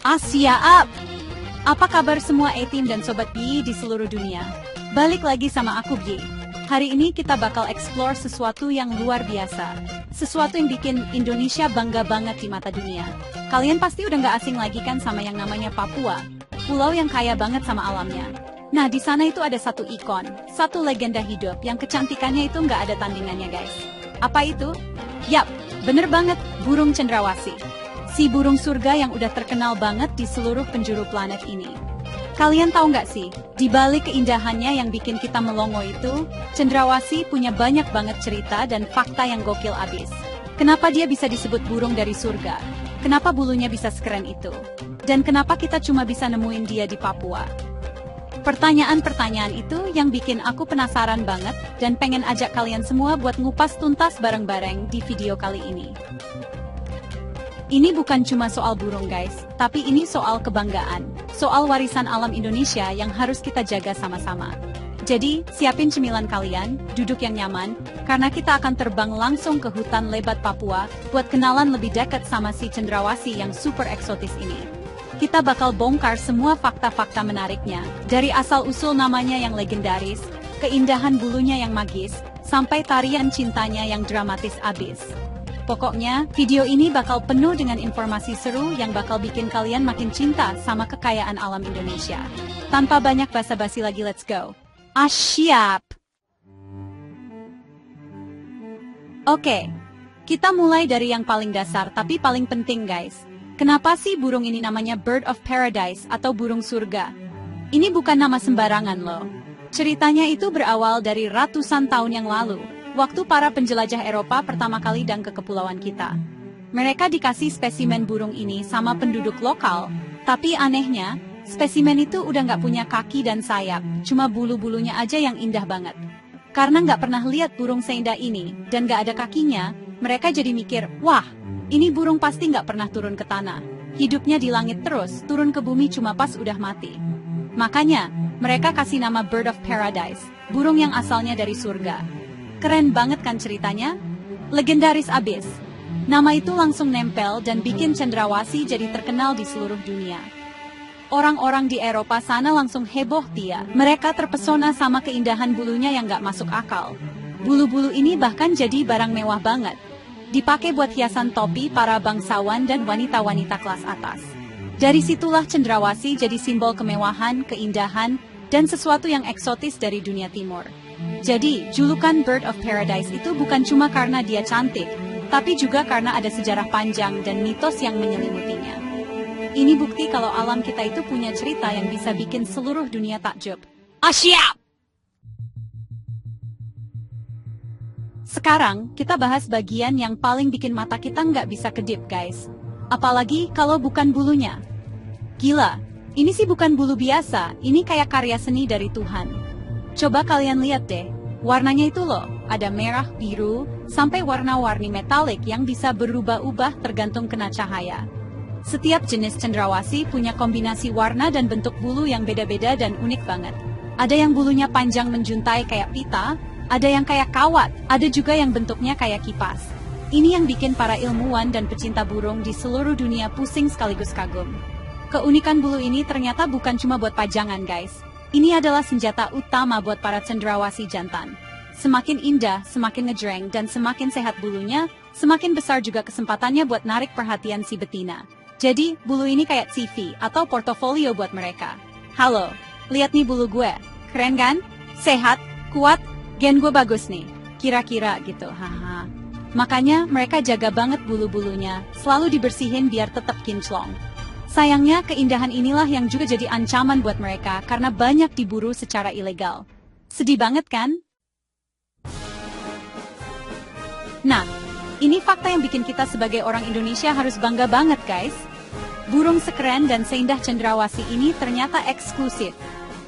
Asia up! Apa kabar semua A-Team dan Sobat Bi di seluruh dunia? Balik lagi sama aku Bi. Hari ini kita bakal explore sesuatu yang luar biasa. Sesuatu yang bikin Indonesia bangga banget di mata dunia. Kalian pasti udah gak asing lagi kan sama yang namanya Papua. Pulau yang kaya banget sama alamnya. Nah di sana itu ada satu ikon, satu legenda hidup yang kecantikannya itu gak ada tandingannya guys. Apa itu? Yap, bener banget, burung cendrawasih. Si burung surga yang udah terkenal banget di seluruh penjuru planet ini. Kalian tahu nggak sih, di balik keindahannya yang bikin kita melongo itu, cendrawasih punya banyak banget cerita dan fakta yang gokil abis. Kenapa dia bisa disebut burung dari surga? Kenapa bulunya bisa sekeren itu? Dan kenapa kita cuma bisa nemuin dia di Papua? Pertanyaan-pertanyaan itu yang bikin aku penasaran banget dan pengen ajak kalian semua buat ngupas tuntas bareng-bareng di video kali ini. Ini bukan cuma soal burung guys, tapi ini soal kebanggaan, soal warisan alam Indonesia yang harus kita jaga sama-sama. Jadi, siapin cemilan kalian, duduk yang nyaman, karena kita akan terbang langsung ke hutan lebat Papua buat kenalan lebih dekat sama si cendrawasih yang super eksotis ini. Kita bakal bongkar semua fakta-fakta menariknya, dari asal-usul namanya yang legendaris, keindahan bulunya yang magis, sampai tarian cintanya yang dramatis abis. Pokoknya, video ini bakal penuh dengan informasi seru yang bakal bikin kalian makin cinta sama kekayaan alam Indonesia. Tanpa banyak basa-basi lagi, let's go. Siap! Oke, kita mulai dari yang paling dasar tapi paling penting guys. Kenapa sih burung ini namanya Bird of Paradise atau burung surga? Ini bukan nama sembarangan loh. Ceritanya itu berawal dari ratusan tahun yang lalu. Waktu para penjelajah Eropa pertama kali datang ke kepulauan kita. Mereka dikasih spesimen burung ini sama penduduk lokal, tapi anehnya, spesimen itu udah nggak punya kaki dan sayap, cuma bulu-bulunya aja yang indah banget. Karena nggak pernah lihat burung seindah ini, dan nggak ada kakinya, mereka jadi mikir, wah, ini burung pasti nggak pernah turun ke tanah. Hidupnya di langit terus, turun ke bumi cuma pas udah mati. Makanya, mereka kasih nama Bird of Paradise, burung yang asalnya dari surga. Keren banget kan ceritanya? Legendaris abis. Nama itu langsung nempel dan bikin cendrawasih jadi terkenal di seluruh dunia. Orang-orang di Eropa sana langsung heboh dia. Mereka terpesona sama keindahan bulunya yang gak masuk akal. Bulu-bulu ini bahkan jadi barang mewah banget. Dipakai buat hiasan topi para bangsawan dan wanita-wanita kelas atas. Dari situlah cendrawasih jadi simbol kemewahan, keindahan, dan sesuatu yang eksotis dari dunia timur. Jadi, julukan Bird of Paradise itu bukan cuma karena dia cantik, tapi juga karena ada sejarah panjang dan mitos yang menyelimutinya. Ini bukti kalau alam kita itu punya cerita yang bisa bikin seluruh dunia takjub. Siap! Sekarang, kita bahas bagian yang paling bikin mata kita nggak bisa kedip, guys. Apalagi kalau bukan bulunya. Gila, ini sih bukan bulu biasa, ini kayak karya seni dari Tuhan. Coba kalian lihat deh, warnanya itu loh, ada merah, biru, sampai warna-warni metalik yang bisa berubah-ubah tergantung kena cahaya. Setiap jenis cendrawasih punya kombinasi warna dan bentuk bulu yang beda-beda dan unik banget. Ada yang bulunya panjang menjuntai kayak pita, ada yang kayak kawat, ada juga yang bentuknya kayak kipas. Ini yang bikin para ilmuwan dan pecinta burung di seluruh dunia pusing sekaligus kagum. Keunikan bulu ini ternyata bukan cuma buat pajangan guys. Ini adalah senjata utama buat para cendrawasih jantan. Semakin indah, semakin ngejreng, dan semakin sehat bulunya, semakin besar juga kesempatannya buat narik perhatian si betina. Jadi, bulu ini kayak CV atau portofolio buat mereka. Halo, lihat nih bulu gue. Keren kan? Sehat, kuat, gen gue bagus nih. Kira-kira gitu, haha. Makanya mereka jaga banget bulu-bulunya, selalu dibersihin biar tetap kinclong. Sayangnya, keindahan inilah yang juga jadi ancaman buat mereka karena banyak diburu secara ilegal. Sedih banget kan? Nah, ini fakta yang bikin kita sebagai orang Indonesia harus bangga banget guys. Burung sekeren dan seindah cendrawasih ini ternyata eksklusif.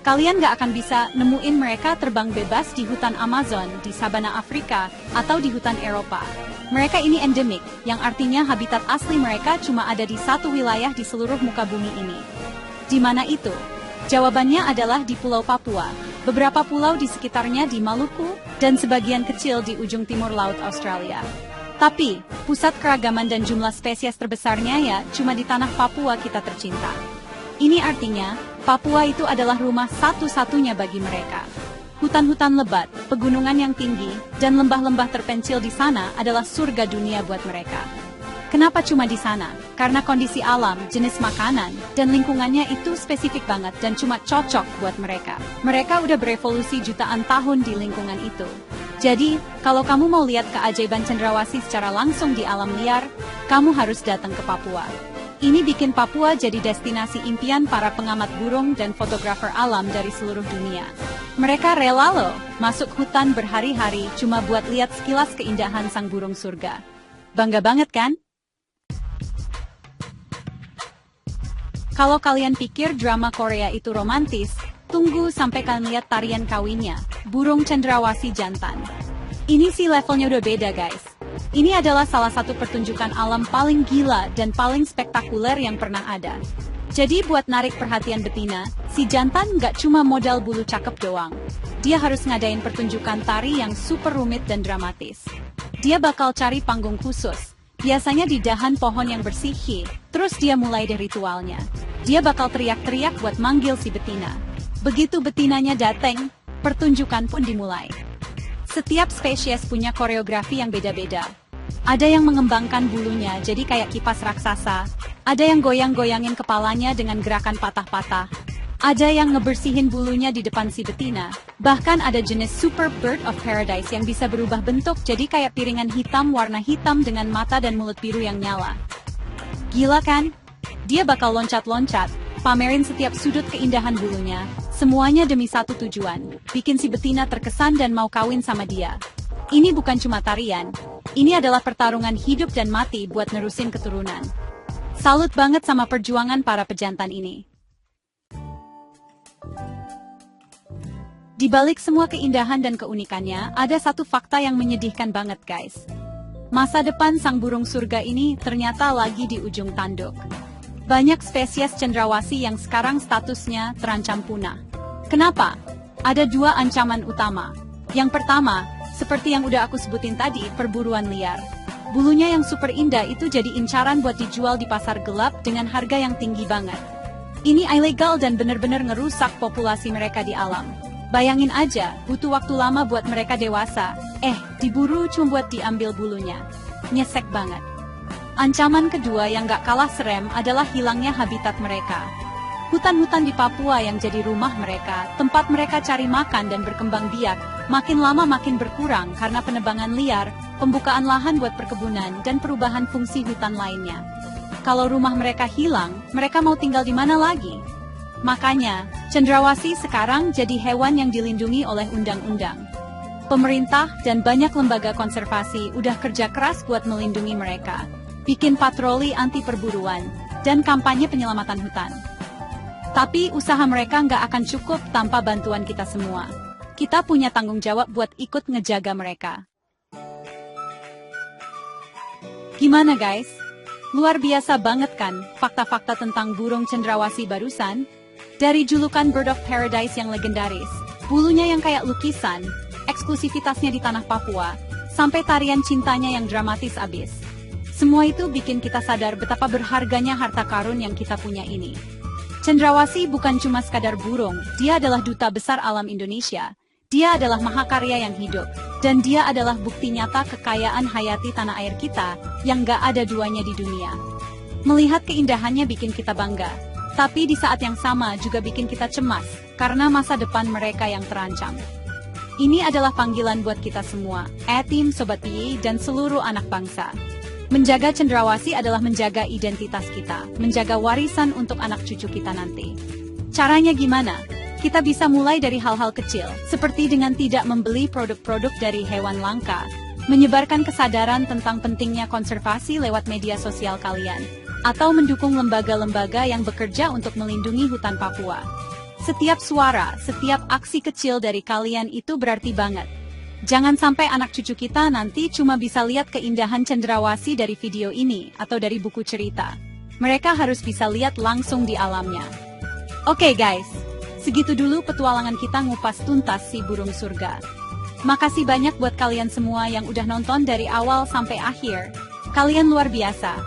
Kalian gak akan bisa nemuin mereka terbang bebas di hutan Amazon, di sabana Afrika, atau di hutan Eropa. Mereka ini endemik, yang artinya habitat asli mereka cuma ada di satu wilayah di seluruh muka bumi ini. Di mana itu? Jawabannya adalah di Pulau Papua, beberapa pulau di sekitarnya di Maluku, dan sebagian kecil di ujung timur Laut Australia. Tapi, pusat keragaman dan jumlah spesies terbesarnya ya cuma di tanah Papua kita tercinta. Ini artinya, Papua itu adalah rumah satu-satunya bagi mereka. Hutan-hutan lebat, pegunungan yang tinggi, dan lembah-lembah terpencil di sana adalah surga dunia buat mereka. Kenapa cuma di sana? Karena kondisi alam, jenis makanan, dan lingkungannya itu spesifik banget dan cuma cocok buat mereka. Mereka udah berevolusi jutaan tahun di lingkungan itu. Jadi, kalau kamu mau lihat keajaiban cendrawasih secara langsung di alam liar, kamu harus datang ke Papua. Ini bikin Papua jadi destinasi impian para pengamat burung dan fotografer alam dari seluruh dunia. Mereka rela loh masuk hutan berhari-hari cuma buat lihat sekilas keindahan sang burung surga. Bangga banget kan? Kalau kalian pikir drama Korea itu romantis, tunggu sampai kalian lihat tarian kawinnya, burung cendrawasih jantan. Ini sih levelnya udah beda guys. Ini adalah salah satu pertunjukan alam paling gila dan paling spektakuler yang pernah ada. Jadi buat narik perhatian betina, si jantan nggak cuma modal bulu cakep doang. Dia harus ngadain pertunjukan tari yang super rumit dan dramatis. Dia bakal cari panggung khusus, biasanya di dahan pohon yang bersih, terus dia mulai deh ritualnya. Dia bakal teriak-teriak buat manggil si betina. Begitu betinanya dateng, pertunjukan pun dimulai. Setiap spesies punya koreografi yang beda-beda. Ada yang mengembangkan bulunya jadi kayak kipas raksasa. Ada yang goyang-goyangin kepalanya dengan gerakan patah-patah. Ada yang ngebersihin bulunya di depan si betina. Bahkan ada jenis Super Bird of Paradise yang bisa berubah bentuk jadi kayak piringan hitam warna hitam dengan mata dan mulut biru yang nyala. Gila kan? Dia bakal loncat-loncat, pamerin setiap sudut keindahan bulunya, semuanya demi satu tujuan, bikin si betina terkesan dan mau kawin sama dia. Ini bukan cuma tarian, ini adalah pertarungan hidup dan mati buat nerusin keturunan. Salut banget sama perjuangan para pejantan ini. Di balik semua keindahan dan keunikannya, ada satu fakta yang menyedihkan banget guys. Masa depan sang burung surga ini ternyata lagi di ujung tanduk. Banyak spesies cendrawasih yang sekarang statusnya terancam punah. Kenapa? Ada dua ancaman utama. Yang pertama, seperti yang udah aku sebutin tadi, perburuan liar. Bulunya yang super indah itu jadi incaran buat dijual di pasar gelap dengan harga yang tinggi banget. Ini ilegal dan bener-bener ngerusak populasi mereka di alam. Bayangin aja, butuh waktu lama buat mereka dewasa. Diburu cuma buat diambil bulunya. Nyesek banget. Ancaman kedua yang gak kalah serem adalah hilangnya habitat mereka. Hutan-hutan di Papua yang jadi rumah mereka, tempat mereka cari makan dan berkembang biak, makin lama makin berkurang karena penebangan liar, pembukaan lahan buat perkebunan, dan perubahan fungsi hutan lainnya. Kalau rumah mereka hilang, mereka mau tinggal di mana lagi? Makanya, cendrawasih sekarang jadi hewan yang dilindungi oleh undang-undang. Pemerintah dan banyak lembaga konservasi udah kerja keras buat melindungi mereka. Bikin patroli anti perburuan, dan kampanye penyelamatan hutan. Tapi usaha mereka nggak akan cukup tanpa bantuan kita semua. Kita punya tanggung jawab buat ikut ngejaga mereka. Gimana guys? Luar biasa banget kan fakta-fakta tentang burung cendrawasih barusan? Dari julukan Bird of Paradise yang legendaris, bulunya yang kayak lukisan, eksklusivitasnya di tanah Papua, sampai tarian cintanya yang dramatis abis. Semua itu bikin kita sadar betapa berharganya harta karun yang kita punya ini. Cendrawasih bukan cuma sekadar burung, dia adalah duta besar alam Indonesia. Dia adalah mahakarya yang hidup, dan dia adalah bukti nyata kekayaan hayati tanah air kita yang gak ada duanya di dunia. Melihat keindahannya bikin kita bangga, tapi di saat yang sama juga bikin kita cemas, karena masa depan mereka yang terancam. Ini adalah panggilan buat kita semua, tim Sobat PI dan seluruh anak bangsa. Menjaga cendrawasih adalah menjaga identitas kita, menjaga warisan untuk anak cucu kita nanti. Caranya gimana? Kita bisa mulai dari hal-hal kecil, seperti dengan tidak membeli produk-produk dari hewan langka, menyebarkan kesadaran tentang pentingnya konservasi lewat media sosial kalian, atau mendukung lembaga-lembaga yang bekerja untuk melindungi hutan Papua. Setiap suara, setiap aksi kecil dari kalian itu berarti banget. Jangan sampai anak cucu kita nanti cuma bisa lihat keindahan cendrawasih dari video ini atau dari buku cerita. Mereka harus bisa lihat langsung di alamnya. Oke guys, segitu dulu petualangan kita ngupas tuntas si burung surga. Makasih banyak buat kalian semua yang udah nonton dari awal sampai akhir. Kalian luar biasa.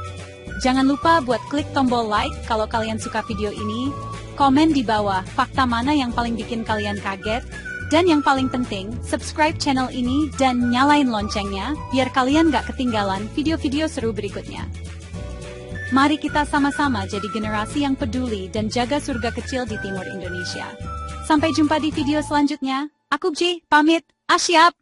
Jangan lupa buat klik tombol like kalau kalian suka video ini, komen di bawah fakta mana yang paling bikin kalian kaget, dan yang paling penting, subscribe channel ini dan nyalain loncengnya, biar kalian gak ketinggalan video-video seru berikutnya. Mari kita sama-sama jadi generasi yang peduli dan jaga surga kecil di timur Indonesia. Sampai jumpa di video selanjutnya. Aku Ji, pamit. Asyap!